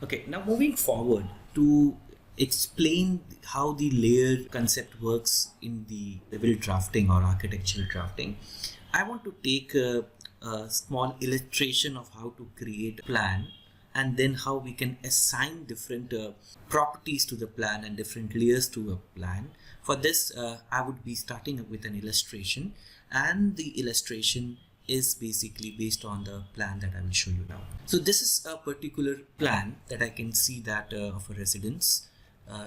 Okay, now moving forward to explain how the layer concept works in the civil drafting or architectural drafting, I want to take a small illustration of how to create a plan and then how we can assign different properties to the plan and different layers to a plan. For this, I would be starting with an illustration, and the illustration is basically based on the plan that I will show you now. So this is a particular plan that I can see that of a residence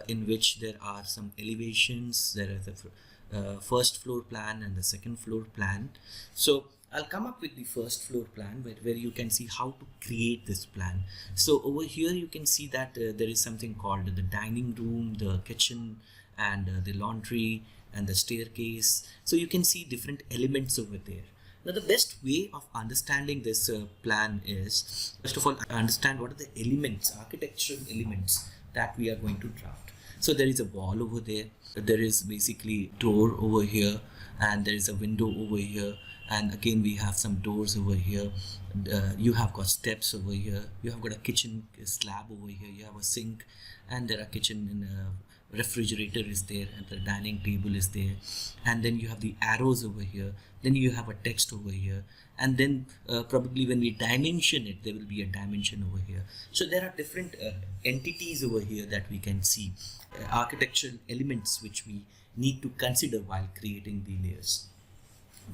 in which there are some elevations. There is the first floor plan and the second floor plan. So I'll come up with the first floor plan where you can see how to create this plan. So over here you can see that there is something called the dining room, the kitchen, and the laundry and the staircase. So you can see different elements over there. Now the best way of understanding this plan is, first of all, understand what are the elements, architectural elements that we are going to draft. So there is a wall over there, there is basically door over here, and there is a window over here, and again we have some doors over here. You have got steps over here, you have got a kitchen slab over here, you have a sink, and there are kitchen and refrigerator is there, and the dining table is there, and then you have the arrows over here, then you have a text over here, and then probably when we dimension it, there will be a dimension over here. So there are different entities over here that we can see, architectural elements which we need to consider while creating the layers.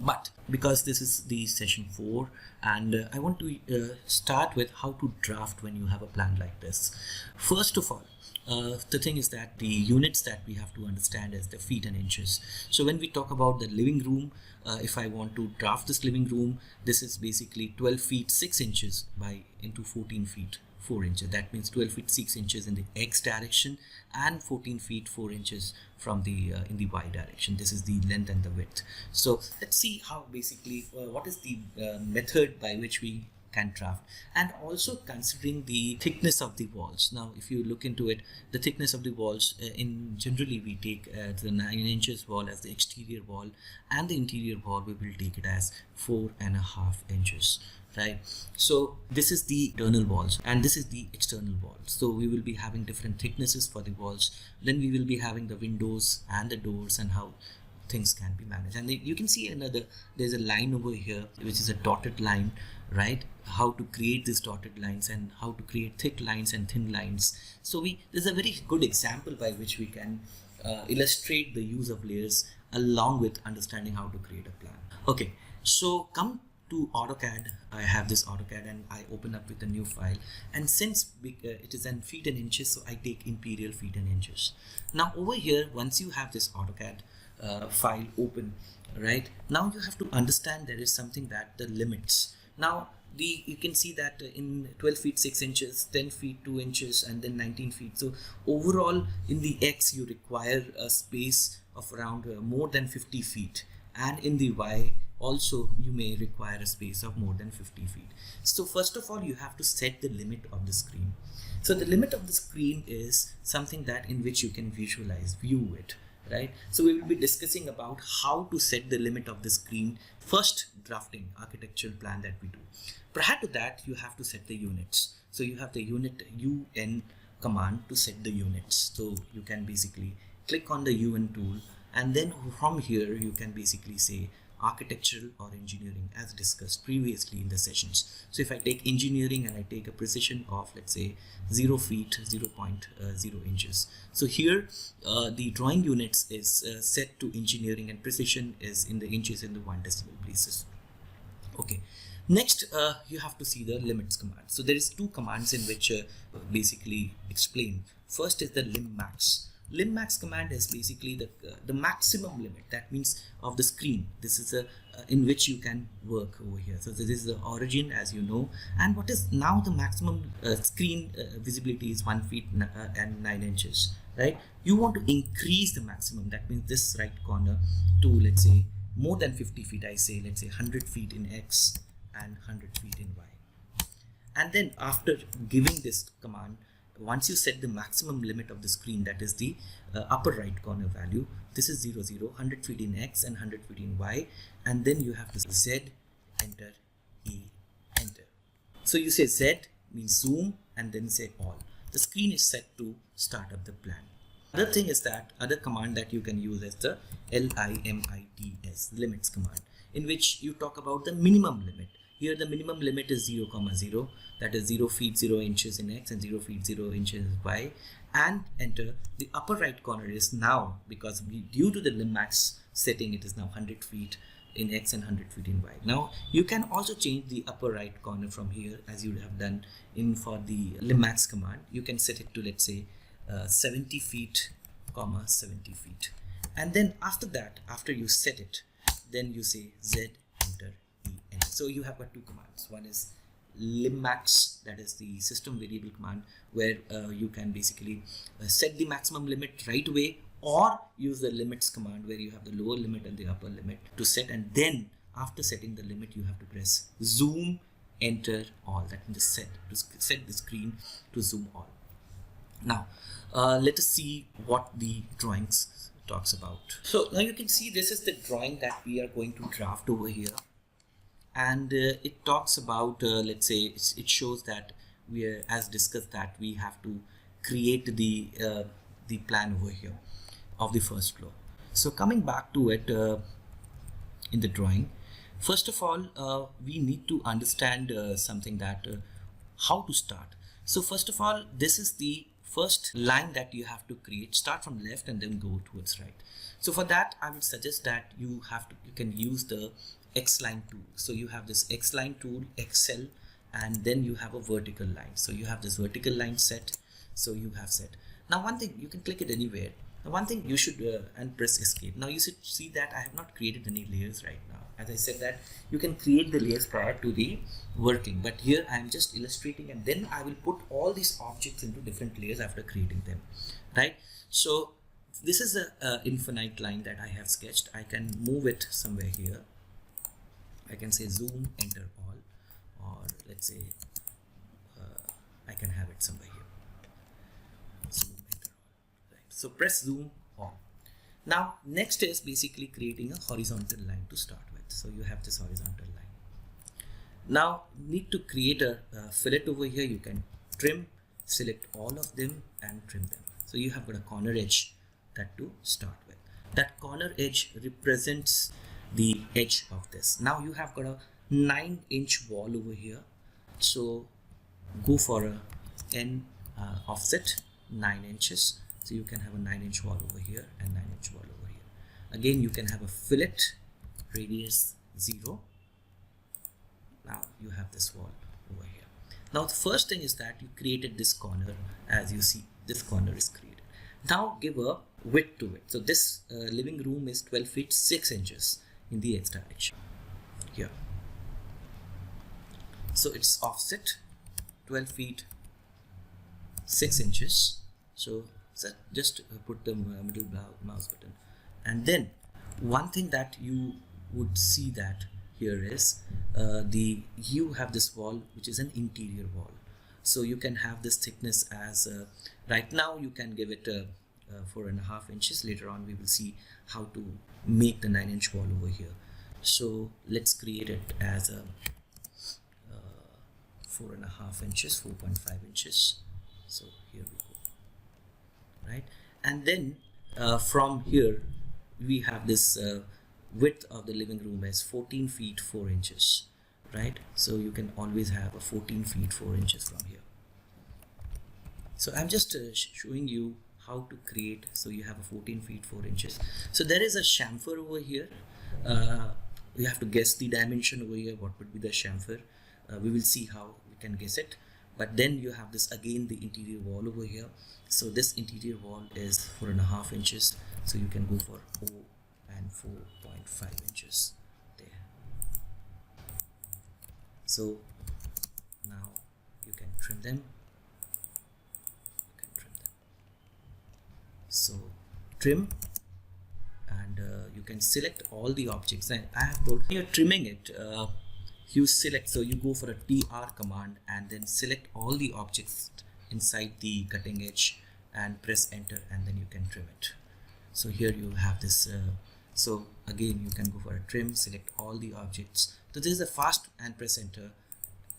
But because this is the session 4, and I want to start with how to draft when you have a plan like this. First of all, the thing is that the units that we have to understand is the feet and inches. So when we talk about the living room, if I want to draft this living room, this is basically 12 feet 6 inches by into 14 feet 4 inches. That means 12 feet 6 inches in the X direction and 14 feet 4 inches from the in the Y direction. This is the length and the width. So let's see how basically what is the method by which we can draft, and also considering the thickness of the walls. Now if you look into it, the thickness of the walls, in generally we take the 9 inches wall as the exterior wall, and the interior wall we will take it as 4.5 inches, right? So this is the internal walls and this is the external walls. So we will be having different thicknesses for the walls. Then we will be having the windows and the doors and how things can be managed. And you can see there's a line over here which is a dotted line, right? How to create these dotted lines and how to create thick lines and thin lines. So there's a very good example by which we can illustrate the use of layers along with understanding how to create a plan. Okay, so come to AutoCAD. I have this AutoCAD and I open up with a new file, and since it is in feet and inches, so I take imperial feet and inches. Now over here, once you have this AutoCAD file open, right, now you have to understand there is something that the limits. Now you can see that in 12 feet 6 inches, 10 feet 2 inches, and then 19 feet. So overall in the X you require a space of around more than 50 feet, and in the Y also you may require a space of more than 50 feet. So first of all you have to set the limit of the screen. So the limit of the screen is something that in which you can view it, right? So we will be discussing about how to set the limit of the screen, first drafting architectural plan that we do. Prior to that you have to set the units. So you have the unit UN command to set the units. So you can basically click on the UN tool, and then from here you can basically say architectural or engineering as discussed previously in the sessions. So if I take engineering and I take a precision of, let's say, 0 feet 0.0 inches. So here the drawing units is set to engineering and precision is in the inches in the 1 decimal places. Okay, next you have to see the limits command. So there is 2 commands in which basically explain. First is the lim max. Lim max command is basically the maximum limit, that means of the screen. This is in which you can work over here. So this is the origin, as you know, and what is now the maximum screen visibility is 1 feet and 9 inches, right? You want to increase the maximum, that means this right corner, to let's say more than 50 feet. I say let's say 100 feet in X and 100 feet in Y. And then after giving this command, once you set the maximum limit of the screen, that is the upper right corner value, this is 0, 0, 100 feet in X and 100 feet in Y, and then you have to Z, enter, E, enter. So you say Z means zoom and then say all. the screen is set to start up the plan. Other thing is that other command that you can use is the limits, limits command, in which you talk about the minimum limit. Here the minimum limit is 0, 0, that is 0 feet 0 inches in X and 0 feet 0 inches in Y, and enter. The upper right corner is now, because due to the lim max setting, it is now 100 feet in X and 100 feet in Y. Now you can also change the upper right corner from here, as you have done in for the lim max command. You can set it to, let's say, 70 feet, 70 feet, and then after that, after you set it, then you say Z, enter, E, enter. So you have got two commands. One is lim max, that is the system variable command, where you can basically set the maximum limit right away, or use the limits command, where you have the lower limit and the upper limit to set, and then after setting the limit you have to press zoom, enter, all. That means set the screen to zoom all. Now let us see what the drawings talks about. So now you can see this is the drawing that we are going to draft over here, and it talks about let's say it shows that we are, as discussed, that we have to create the plan over here of the first floor. So coming back to it, in the drawing, first of all we need to understand something, that how to start. So first of all, this is the first line that you have to create. Start from left and then go towards right. So for that I would suggest that you can use the X line tool. So you have this X line tool, Excel, and then you have a vertical line. So you have this vertical line set. So you have set. Now one thing, you can click it anywhere. Now one thing you should and press escape. Now you should see that I have not created any layers right now. As I said that you can create the layers prior to the working, but here I am just illustrating, and then I will put all these objects into different layers after creating them, right? So this is a infinite line that I have sketched. I can move it somewhere here. I can say zoom, enter all, or let's say I can have it somewhere here. Zoom, enter all. Right. So press zoom all. Now next is basically creating a horizontal line to start with. So you have this horizontal line. Now need to create a fillet over here. You can trim, select all of them and trim them. So you have got a corner edge that to start with. That corner edge represents the edge of this. Now you have got a 9-inch wall over here. So go for a N offset 9 inches. So you can have a 9-inch wall over here and 9-inch wall over here. Again, you can have a fillet radius 0. Now you have this wall over here. Now the first thing is that you created this corner. As you see, this corner is created. Now give a width to it. So this living room is 12 feet 6 inches in the X direction here. So it's offset 12 feet 6 inches. So just put the middle mouse button, and then one thing that you would see that here is you have this wall which is an interior wall. So you can have this thickness as right now you can give it 4.5 inches. Later on we will see how to make the 9-inch wall over here. So let's create it as a 4.5 inches, 4.5 inches. So here we go, right? And then from here we have this width of the living room as 14 feet 4 inches, right? So you can always have a 14 feet 4 inches from here. So I'm just showing you how to create. So you have a 14 feet 4 inches. So there is a chamfer over here. You have to guess the dimension over here. What would be the chamfer? We will see how we can guess it. But then you have this again, the interior wall over here. So this interior wall is 4.5 inches. So you can go for O and 4.5 inches there. So now you can trim them. So trim, and you can select all the objects. And I have told you're trimming it, you select, so you go for a TR command and then select all the objects inside the cutting edge and press enter, and then you can trim it. So here you have this. So again you can go for a trim, select all the objects. So this is a fast, and press enter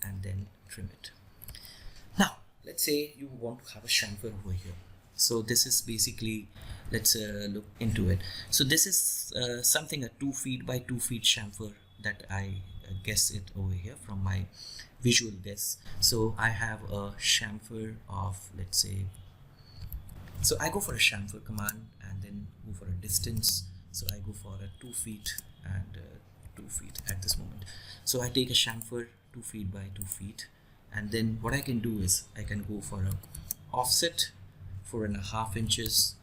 and then trim it. Now let's say you want to have a chamfer over here. So this is basically, let's look into it. So this is something, a 2 feet by 2 feet chamfer that I guess it over here from my visual guess. So I have a chamfer of, let's say, so I go for a chamfer command and then go for a distance. So I go for a 2 feet and 2 feet at this moment. So I take a chamfer 2 feet by 2 feet, and then what I can do is I can go for a offset 4.5 inches,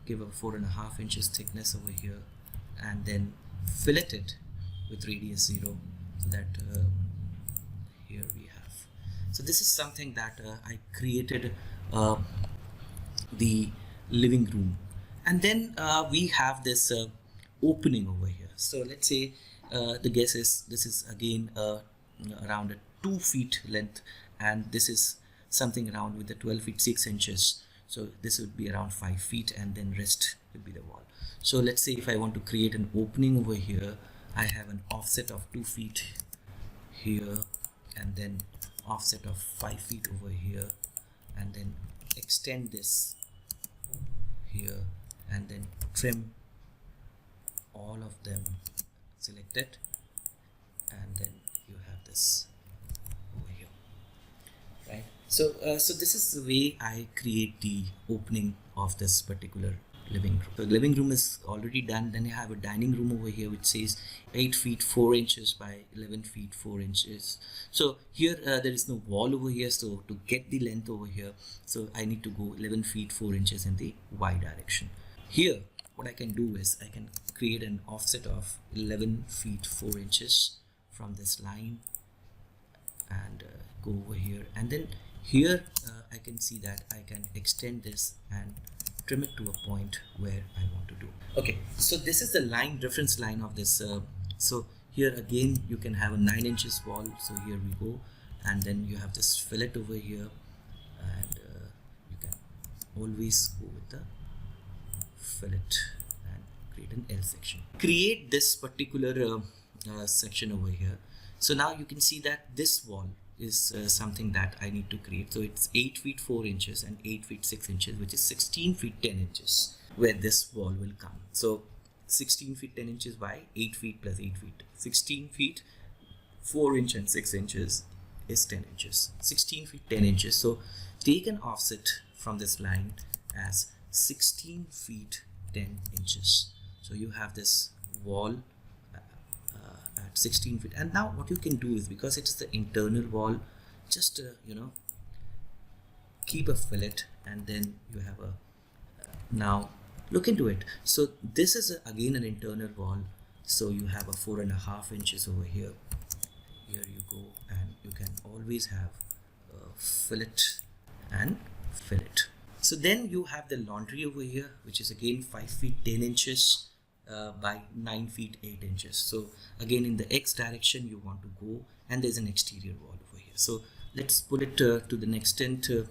give a 4.5 inches thickness over here, and then fillet it with radius 0, so that here we have. So this is something that I created the living room, and then we have this opening over here. So let's say the guess is this is again around a 2 feet length, and this is something around with the 12 feet 6 inches. So this would be around 5 feet, and then rest would be the wall. So let's say if I want to create an opening over here, I have an offset of 2 feet here, and then offset of 5 feet over here, and then extend this here, and then trim all of them selected, and then you have this over here, right? So so this is the way I create the opening of this particular living room. So the living room is already done. Then you have a dining room over here which says 8 feet 4 inches by 11 feet 4 inches. So here there is no wall over here, so to get the length over here, so I need to go 11 feet 4 inches in the Y direction. Here what I can do is I can create an offset of 11 feet 4 inches from this line and go over here, and then here I can see that I can extend this and trim it to a point where I want to do. Okay, so this is the line, reference line of this. So here again you can have a 9 inches wall. So here we go, and then you have this fillet over here, and you can always go with the fillet and create an L section. Create this particular section over here. So now you can see that this wall is something that I need to create. So it's 8 feet 4 inches and 8 feet 6 inches, which is 16 feet 10 inches where this wall will come. So 16 feet 10 inches by 8 feet plus 8 feet. 16 feet 4 inches and 6 inches is 10 inches. 16 feet 10 inches. So take an offset from this line as 16 feet 10 inches. So you have this wall at 16 feet, and now what you can do is, because it is the internal wall, just you know, keep a fillet, and then you have a now look into it. So this is again an internal wall, so you have a 4.5 inches over here. Here you go, and you can always have a fillet and fillet. So then you have the laundry over here, which is again 5 feet 10 inches by 9 feet 8 inches. So again in the X direction you want to go, and there's an exterior wall over here. So let's put it to the next extent. The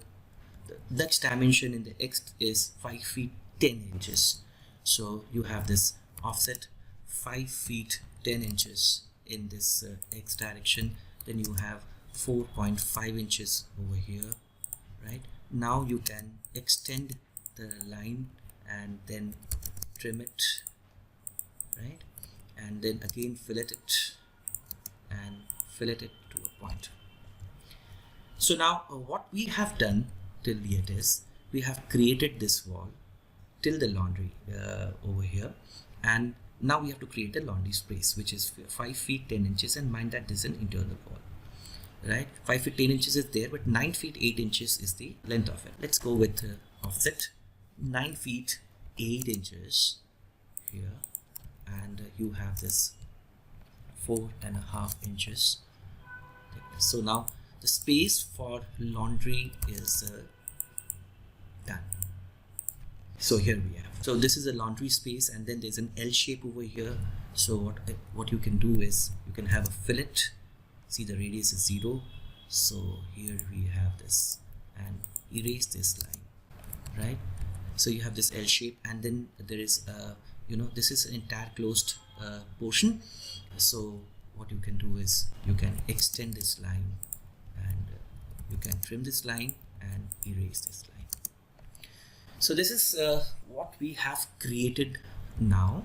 next dimension in the X is 5 feet 10 inches. So you have this offset 5 feet 10 inches in this X direction. Then you have 4.5 inches over here, right? Now you can extend the line and then trim it, right? And then again fillet it and fillet it to a point. So now what we have done till yet is we have created this wall till the laundry over here, and now we have to create a laundry space which is 5 feet 10 inches, and mind that this is an internal wall, right? 5 feet 10 inches is there, but 9 feet 8 inches is the length of it. Let's go with offset 9 feet 8 inches here, and you have this 4.5 inches thickness. So now the space for laundry is done. So here we have, so this is a laundry space, and then there's an L shape over here. So what you can do is you can have a fillet. See, the radius is 0. So here we have this, and erase this line, right? So you have this L shape, and then there is you know, this is an entire closed portion. So what you can do is you can extend this line, and you can trim this line and erase this line. So this is what we have created now,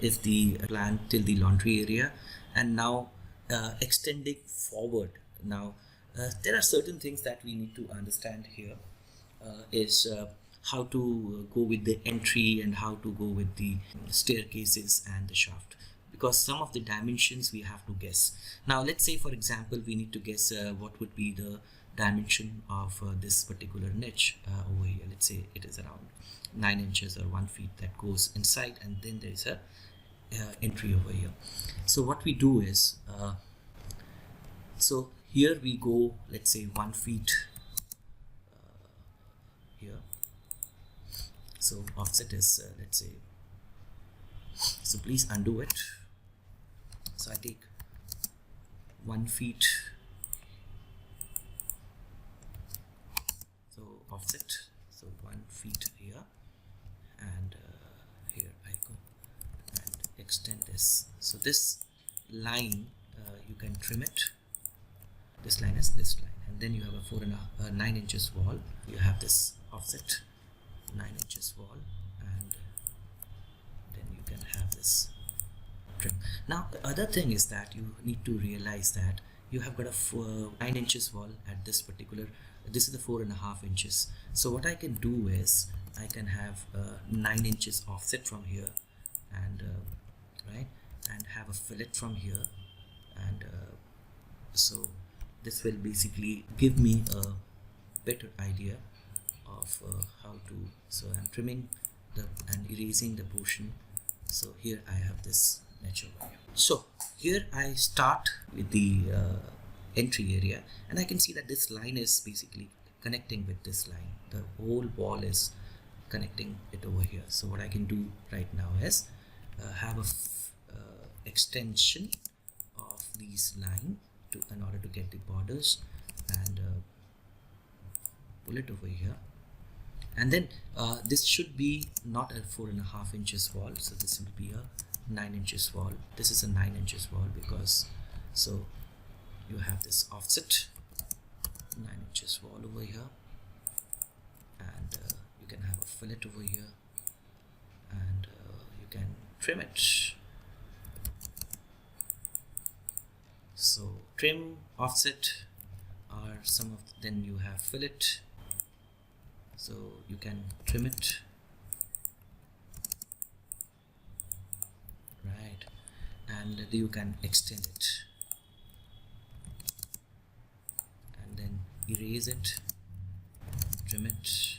is the plan till the laundry area. And now extending forward, now there are certain things that we need to understand here, is how to go with the entry and how to go with the staircases and the shaft, because some of the dimensions we have to guess. Now let's say, for example, we need to guess what would be the dimension of this particular niche over here. Let's say it is around 9 inches or 1 feet that goes inside, and then there is a entry over here. So what we do is, so here we go, let's say 1 feet here. So offset is let's say, so please undo it. So I take 1 feet, so offset, so 1 feet here, and here I go and extend this. So this line you can trim it. This line is this line, and then you have a 9 inches wall. You have this offset 9 inches wall, and then you can have this trim. Now the other thing is that you need to realize that you have got a 9 inches wall at this particular, this is the 4.5 inches. So what I can do is I can have 9 inches offset from here, and right, and have a fillet from here, and so this will basically give me a better idea of how to, so I'm trimming and erasing the portion. So here I have this nature value. So here I start with the entry area, and I can see that this line is basically connecting with this line. The whole wall is connecting it over here. So what I can do right now is have a extension of these line in order to get the borders, and pull it over here. And then this should be not a 4.5 inches wall, so this will be a 9 inches wall. This is a 9 inches wall because, so you have this offset 9 inches wall over here, and you can have a fillet over here, and you can trim it. So trim, offset are some of, then you have fillet, so you can trim it, right, and you can extend it, and then erase it, trim it.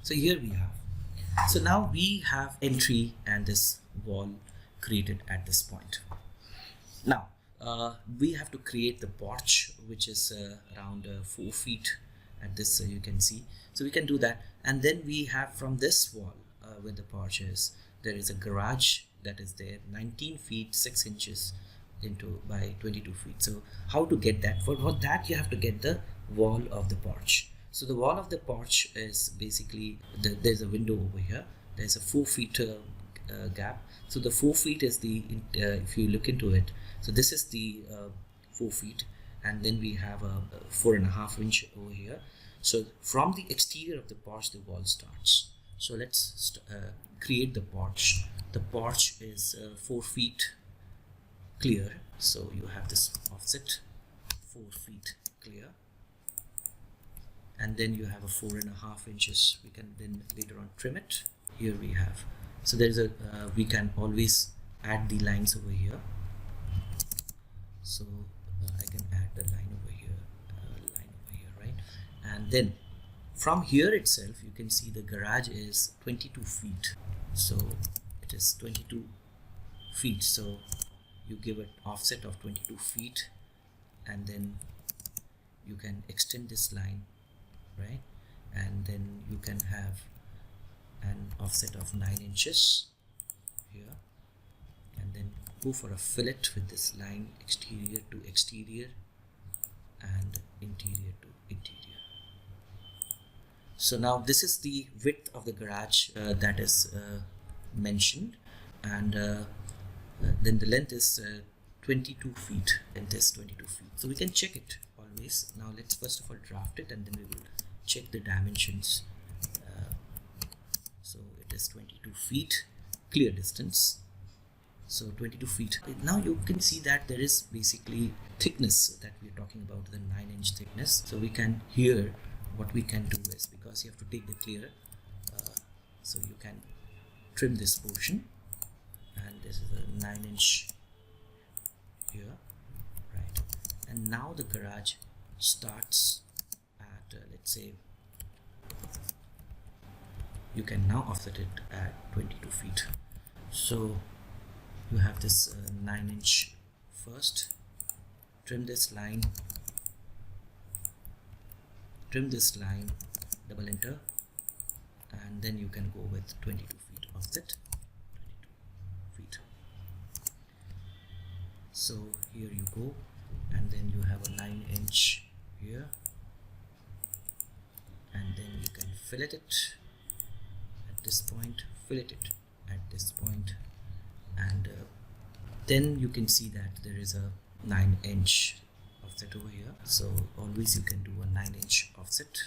So here we have, so now we have entry and this wall created at this point. Now we have to create the porch, which is around 4 feet at this, you can see. So we can do that, and then we have from this wall where the porch is, there is a garage that is there, 19 feet 6 inches into by 22 feet. So how to get that? For that you have to get the wall of the porch. So the wall of the porch is basically, there's a window over here, there's a 4 feet gap. So the 4 feet is the, if you look into it, so this is the 4 feet, and then we have a 4.5 inch over here. So from the exterior of the porch the wall starts. So let's create the porch. The porch is 4 feet clear, so you have this offset 4 feet clear, and then you have a 4.5 inches. We can then later on trim it. Here we have, so there is a we can always add the lines over here. So I can add the line over here, right? And then from here itself you can see the garage is 22 feet. So it is 22 feet. So you give an offset of 22 feet, and then you can extend this line, right? And then you can have an offset of 9 inches here, and then go for a fillet with this line, exterior to exterior and interior to interior. So now this is the width of the garage that is mentioned, and then the length is 22 feet, and this 22 feet. So we can check it always. Now let's first of all draft it, and then we will check the dimensions. So it is 22 feet clear distance. So 22 feet. Now you can see that there is basically thickness that we are talking about, the 9-inch thickness. So we can here, what we can do is, because you have to take the clear, so you can trim this portion, and this is a 9-inch here, right? And now the garage starts at let's say, you can now offset it at 22 feet. So you have this 9-inch first, trim this line, double enter, and then you can go with 22 feet offset, 22 feet. So here you go, and then you have a 9-inch here, and then you can fillet it at this point, fillet it at this point, and then you can see that there is a 9-inch offset over here. So always you can do a 9-inch offset,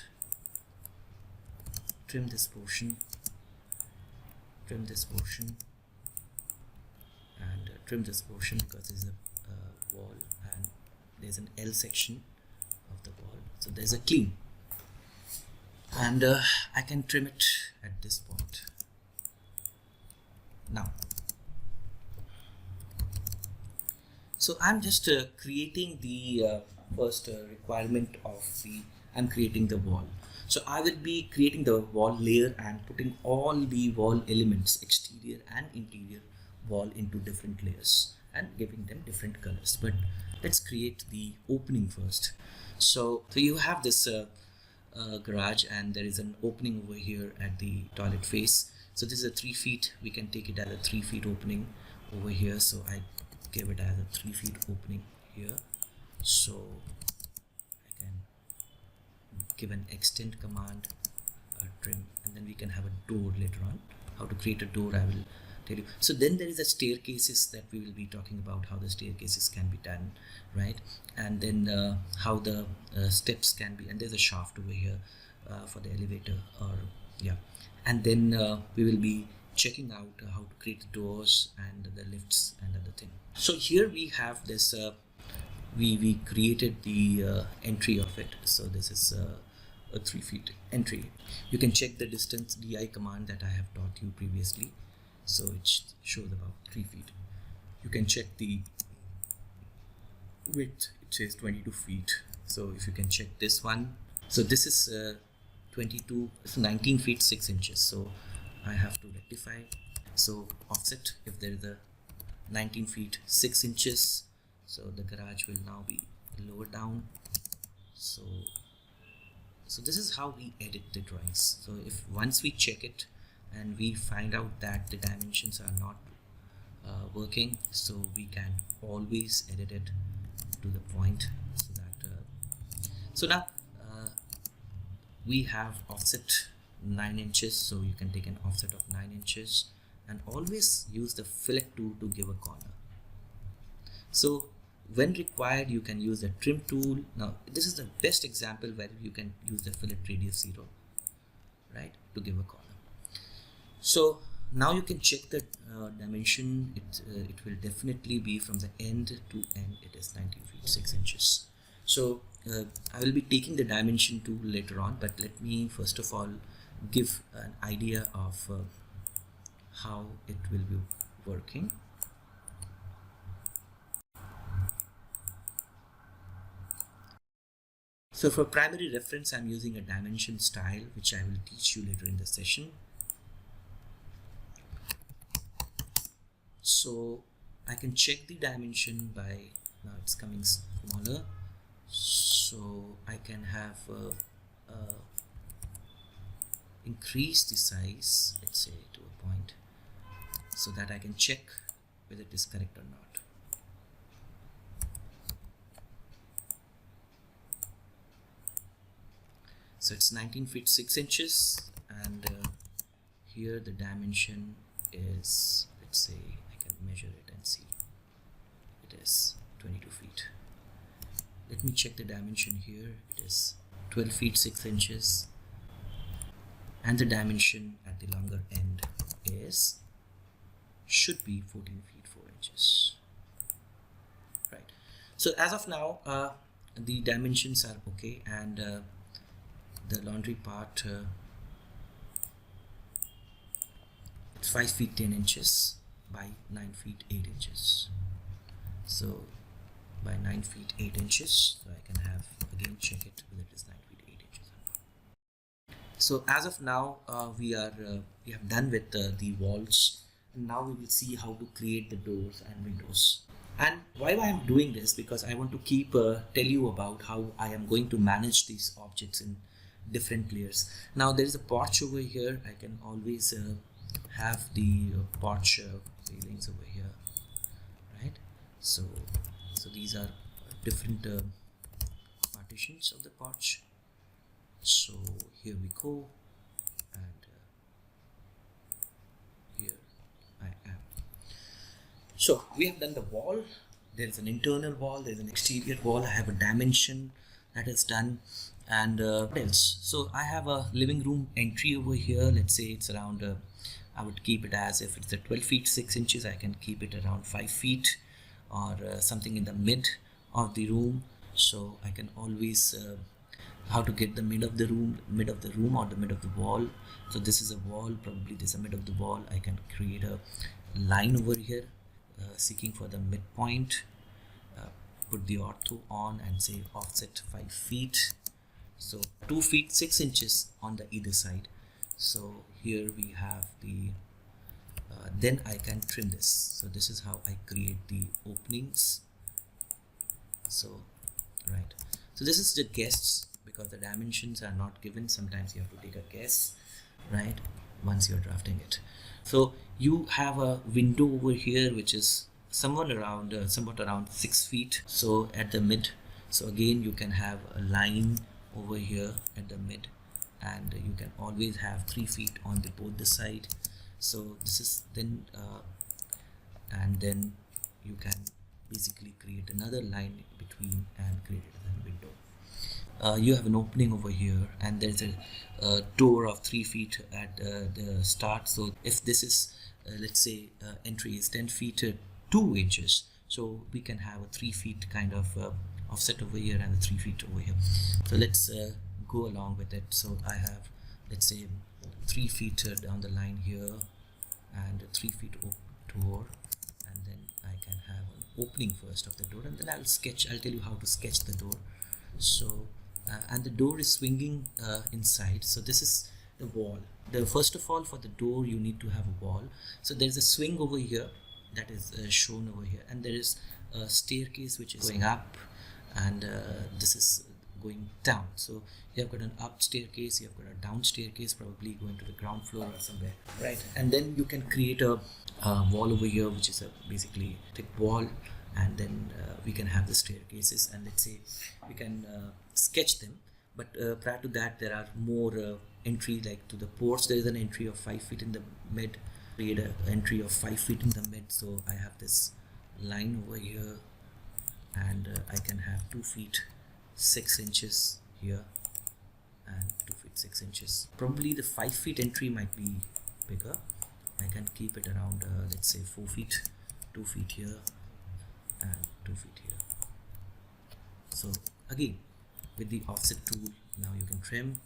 trim this portion, and trim this portion, because there's a wall and there's an L section of the wall, so there's a clean, and I can trim it at this point. Now, so I'm just creating the first requirement of I'm creating the wall. So I will be creating the wall layer and putting all the wall elements, exterior and interior wall, into different layers and giving them different colors. But let's create the opening first. So you have this garage, and there is an opening over here at the toilet face. So this is a 3 feet. We can take it as a 3 feet opening over here. So I give it as a 3 feet opening here. So I can give an extend command, trim, and then we can have a door later on. How to create a door I will tell you. So then there is a staircases that we will be talking about, how the staircases can be done, right? And then how the steps can be, and there's a shaft over here for the elevator, or yeah. And then we will be checking out how to create the doors and the lifts and other thing. So here we have this we created the entry of it. So this is a 3 feet entry. You can check the distance di command that I have taught you previously. So it shows about 3 feet. You can check the width, it says 22 feet. So if you can check this one, so this is 19 feet 6 inches. So I have to rectify. So offset, if there is a 19 feet 6 inches, so the garage will now be lower down. So this is how we edit the drawings. So if once we check it and we find out that the dimensions are not working, so we can always edit it to the point, so that so now we have offset 9 inches. So you can take an offset of 9 inches and always use the fillet tool to give a corner. So when required, you can use the trim tool. Now this is the best example where you can use the fillet radius 0, right, to give a corner. So now you can check the dimension. It will definitely be from the end to end. It is 19 feet 6 inches. So I will be taking the dimension tool later on, but let me first of all give an idea of how it will be working. So for primary reference, I'm using a dimension style, which I will teach you later in the session. So I can check the dimension by, now it's coming smaller. So I can have increase the size, let's say to a point, so that I can check whether it is correct or not. So it's 19 feet 6 inches, and here the dimension is, let's say I can measure it and see, it is 22 feet. Let me check the dimension here. It is 12 feet 6 inches, and the dimension at the longer end should be 14 feet 4 inches. Right. So as of now, the dimensions are okay, and the laundry part, it's 5 feet 10 inches by 9 feet 8 inches. So by 9 feet 8 inches, so I can have again check it whether it is 9 feet 8 inches or not. So as of now, we have done with the walls, and now we will see how to create the doors and windows. And why I am doing this, because I want to keep tell you about how I am going to manage these objects in different layers. Now there is a porch over here. I can always have the porch railings over here, right? So these are different partitions of the porch. So here we go, and here I am. So we have done the wall. There is an internal wall, there is an exterior wall. I have a dimension that is done, and what else? So I have a living room entry over here. Let's say it's around I would keep it as, if it's a 12 feet 6 inches, I can keep it around 5 feet or something in the mid of the room. So I can always how to get the mid of the room or the mid of the wall. So this is a wall, probably this is a mid of the wall. I can create a line over here, seeking for the midpoint, put the ortho on and say offset 5 feet, so 2 feet 6 inches on the either side. So here we have the then I can trim this. So this is how I create the openings. So right, so this is the guests, because the dimensions are not given. Sometimes you have to take a guess, right, once you're drafting it. So you have a window over here which is somewhat around 6 feet, so at the mid. So again you can have a line over here at the mid, and you can always have 3 feet on the both the side. So this is then and then you can basically create another line between and create a window. You have an opening over here, and there's a door of 3 feet at the start. So if this is let's say entry is 10 feet 2 inches, so we can have a 3 feet kind of offset over here and a 3 feet over here. So let's go along with it. So I have, let's say, 3 feet down the line here, and 3 feet door, and then I can have an opening first of the door, and then I'll tell you how to sketch the door. So and the door is swinging inside. So this is the wall. First of all, for the door you need to have a wall. So there's a swing over here that is shown over here, and there is a staircase which is going up, and this is going down. So you have got an up staircase, you have got a down staircase, probably going to the ground floor or somewhere, right? And then you can create a wall over here, which is a basically thick wall, and then we can have the staircases, and let's say we can sketch them. But prior to that, there are more entry, like to the porch. There is an entry of 5 feet in the mid, create an entry of 5 feet in the mid. So I have this line over here, and I can have 2 feet 6 inches here and 2 feet 6 inches. Probably the 5 feet entry might be bigger. I can keep it around let's say 4 feet, 2 feet here and 2 feet here. So again, with the offset tool, now you can trim.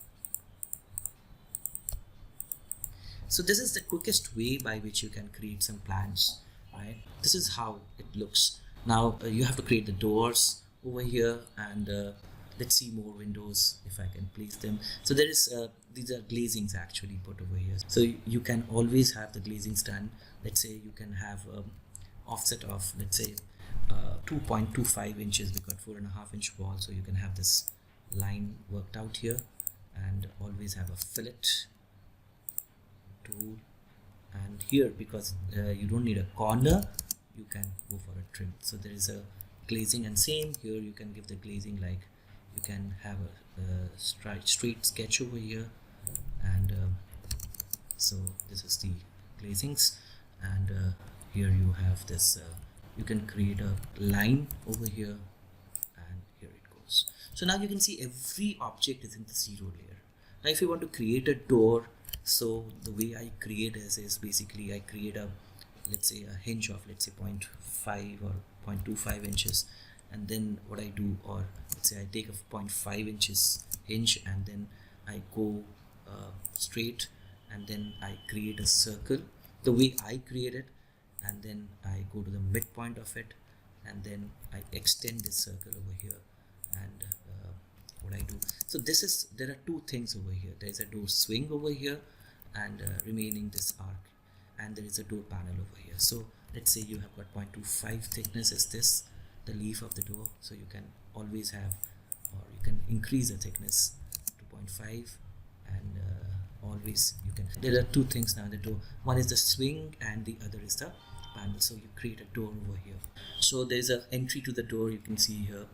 So this is the quickest way by which you can create some plans, right? This is how it looks. Now you have to create the doors over here, and let's see more windows if I can place them. So there is these are glazings actually put over here. So you can always have the glazings done. Let's say you can have offset of, let's say 2.25 inches, because 4.5 inch wall. So you can have this line worked out here, and always have a fillet tool. And here, because you don't need a corner, you can go for a trim. So there is a glazing, and same here you can give the glazing, like you can have a straight sketch over here, and so this is the glazings, and here you have this you can create a line over here, and here it goes. zeros. So now you can see every object is in the 0 layer. Now if you want to create a door, so the way I create is basically I create a, let's say, a hinge of, let's say, 0.5 or 0.25 inches, and then what I do, or let's say I take a 0.5 inches hinge and then I go straight, and then I create a circle the way I create it, and then I go to the midpoint of it, and then I extend this circle over here, and what I do, so this is, there are two things over here. There is a door swing over here, and remaining this arc, and there is a door panel over here. So let's say you have got 0.25 thickness is this, the leaf of the door, so you can always have, or you can increase the thickness to 0.5, and always you can, there are two things now in the door, one is the swing and the other is the panel. So you create a door over here, so there's an entry to the door, you can see here,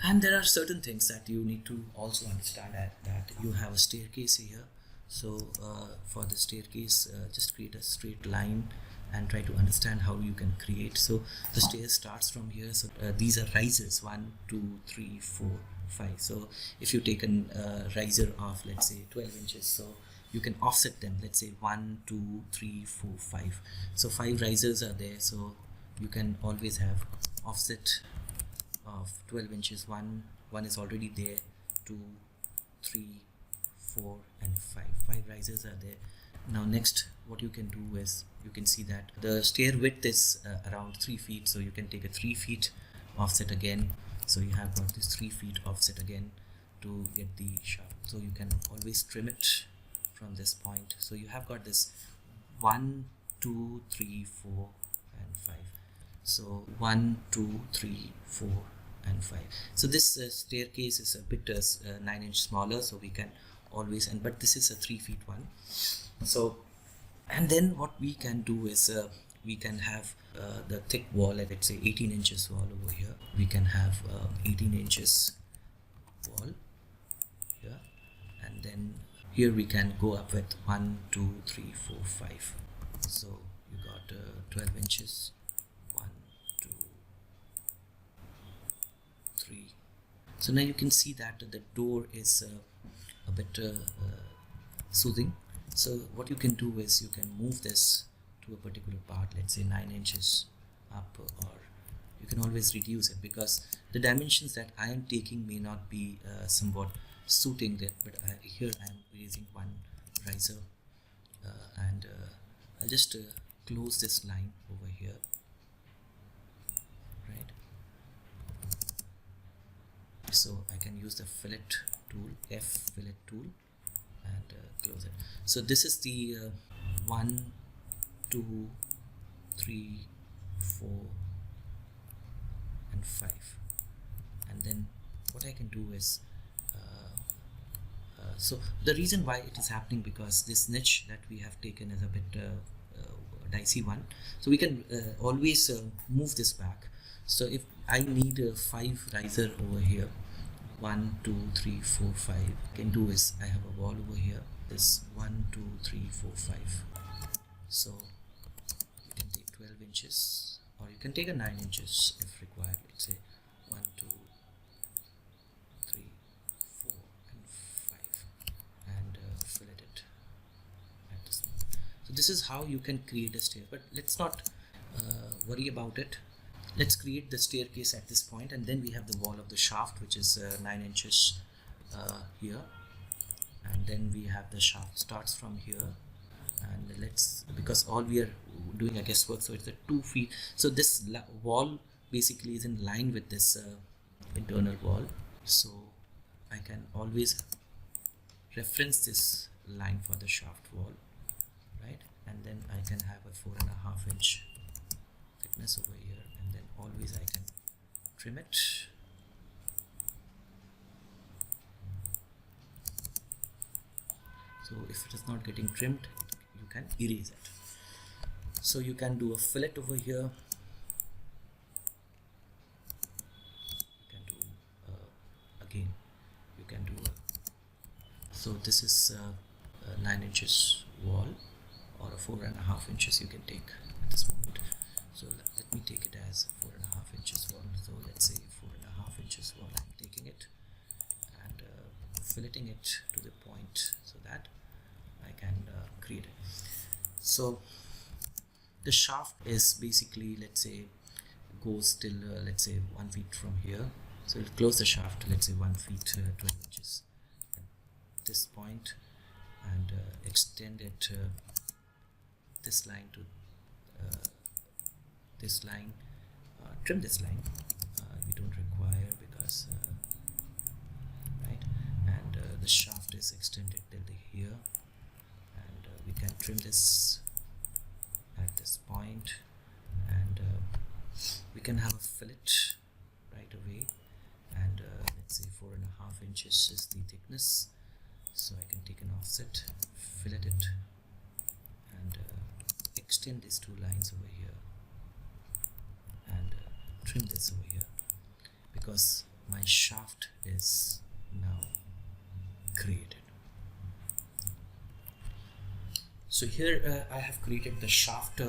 and there are certain things that you need to also understand, that you have a staircase here. So for the staircase, just create a straight line and try to understand how you can create. So the stair starts from here, so these are risers, 1 2 3 4 5. So if you take a riser of, let's say, 12 inches, so you can offset them, let's say 1 2 3 4 5. So 5 risers are there, so you can always have offset of 12 inches. One is already there, 2 3 4 and 5 risers are there. Now next, what you can do is, you can see that the stair width is around 3 feet, so you can take a 3 feet offset again. So you have got this 3 feet offset again to get the shaft. So you can always trim it from this point. So you have got this 1 2 3 4 and 5. So 1 2 3 4 and 5. So this staircase is a bit 9 inch smaller, so we can always, and but this is a 3 feet one. So, and then what we can do is we can have the thick wall, let's say 18 inches wall over here. We can have 18 inches wall here, and then here we can go up with 1 2 3 4 5. So you got 12 inches, 1 2 3. So now you can see that the door is a bit soothing. So what you can do is, you can move this to a particular part, let's say 9 inches up, or you can always reduce it, because the dimensions that I am taking may not be somewhat suiting that, but here I am raising one riser, and I'll just close this line over here, right? So I can use the fillet tool, F fillet tool, and close it. So this is the 1 2 3 4 and 5, and then what I can do is so the reason why it is happening, because this niche that we have taken is a bit dicey one, so we can always move this back. So if I need 5 riser over here, 1 2 3 4 5, I can do is, I have a wall over here, this 1 2 3 4 5. So you can take 12 inches, or you can take a 9 inches if required. Let's say 1 2 3 4 and 5, and fillet it at this moment. So this is how you can create a stair, but let's not worry about it. Let's create the staircase at this point, and then we have the wall of the shaft, which is 9 inches here, and then we have the shaft starts from here, and let's, because all we are doing a guesswork, so it's a 2 feet. So this wall basically is in line with this internal wall, so I can always reference this line for the shaft wall, right? And then I can have a 4.5 inch thickness over here, and then always I can trim it. So if it is not getting trimmed, you can erase it. So you can do a fillet over here, you can do again, you can do so this is 9 inches wall, or a 4.5 inches you can take at this moment. So let me take it as 4.5 inches wall. So let's say 4.5 inches wall. I'm taking it and filleting it to the point so that I can create it. So the shaft is basically, let's say, goes till let's say 1 feet from here. So it'll close the shaft, let's say 1 feet 12 inches at this point, and extend it this line to this line, trim this line, we don't require because right, and the shaft is extended till here, and we can trim this at this point, and we can have a fillet right away, and let's say 4.5 inches is the thickness, so I can take an offset, fillet it, and extend these two lines over here, and trim this over here, because my shaft is now created. So here I have created the shaft